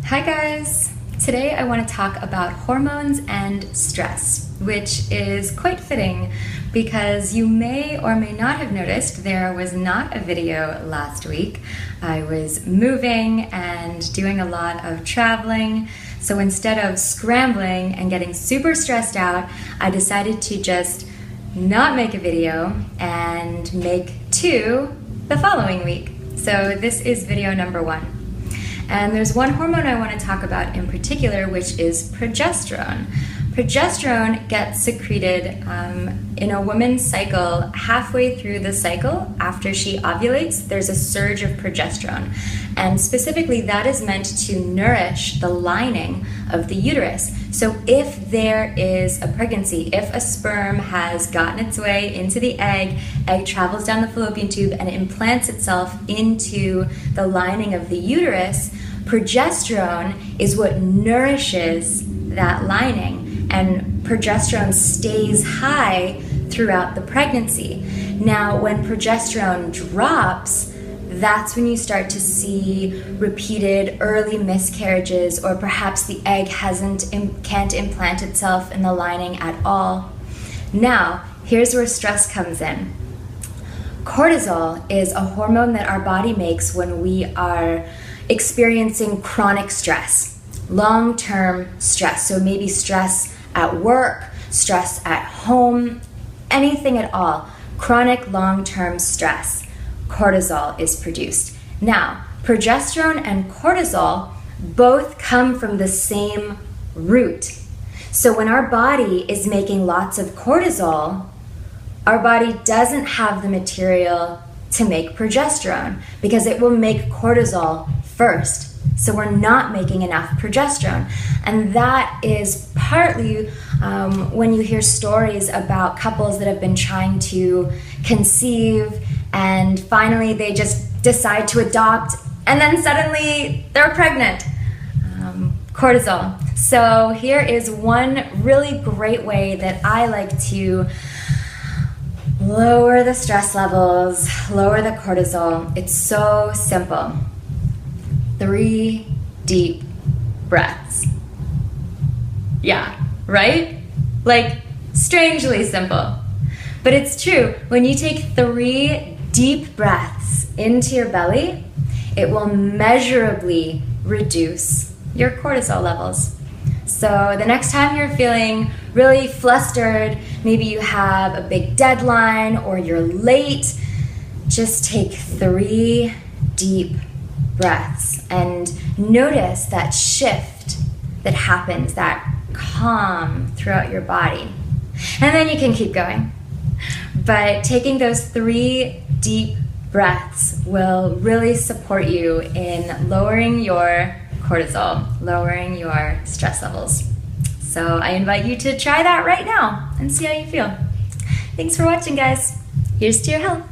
Hi guys! Today I want to talk about hormones and stress, which is quite fitting because you may or may not have noticed there was not a video last week. I was moving and doing a lot of traveling, so instead of scrambling and getting super stressed out, I decided to just not make a video and make two the following week. So this is video number 1. And there's one hormone I want to talk about in particular, which is progesterone. Progesterone gets secreted in a woman's cycle. Halfway through the cycle, after she ovulates, there's a surge of progesterone. And specifically, that is meant to nourish the lining of the uterus. So if there is a pregnancy, if a sperm has gotten its way into the egg travels down the fallopian tube and it implants itself into the lining of the uterus, progesterone is what nourishes that lining, and progesterone stays high throughout the pregnancy. Now, when progesterone drops, that's when you start to see repeated early miscarriages, or perhaps the egg can't implant itself in the lining at all. Now, here's where stress comes in. Cortisol is a hormone that our body makes when we are experiencing chronic stress, long-term stress. So maybe stress at work, stress at home, anything at all, chronic long-term stress. Cortisol is produced. Now, progesterone and cortisol both come from the same root. So when our body is making lots of cortisol, our body doesn't have the material to make progesterone because it will make cortisol first. So we're not making enough progesterone. And that is partly when you hear stories about couples that have been trying to conceive and finally they just decide to adopt and then suddenly they're pregnant. Cortisol. So here is one really great way that I like to lower the stress levels, lower the cortisol. It's so simple. 3 deep breaths. Yeah, right? Like, strangely simple. But it's true. When you take 3 deep breaths into your belly, it will measurably reduce your cortisol levels. So the next time you're feeling really flustered, maybe you have a big deadline or you're late, just take 3 deep breaths and notice that shift that happens, that calm throughout your body. And then you can keep going. But taking those 3 deep breaths will really support you in lowering your cortisol, lowering your stress levels. So I invite you to try that right now and see how you feel. Thanks for watching, guys. Here's to your health.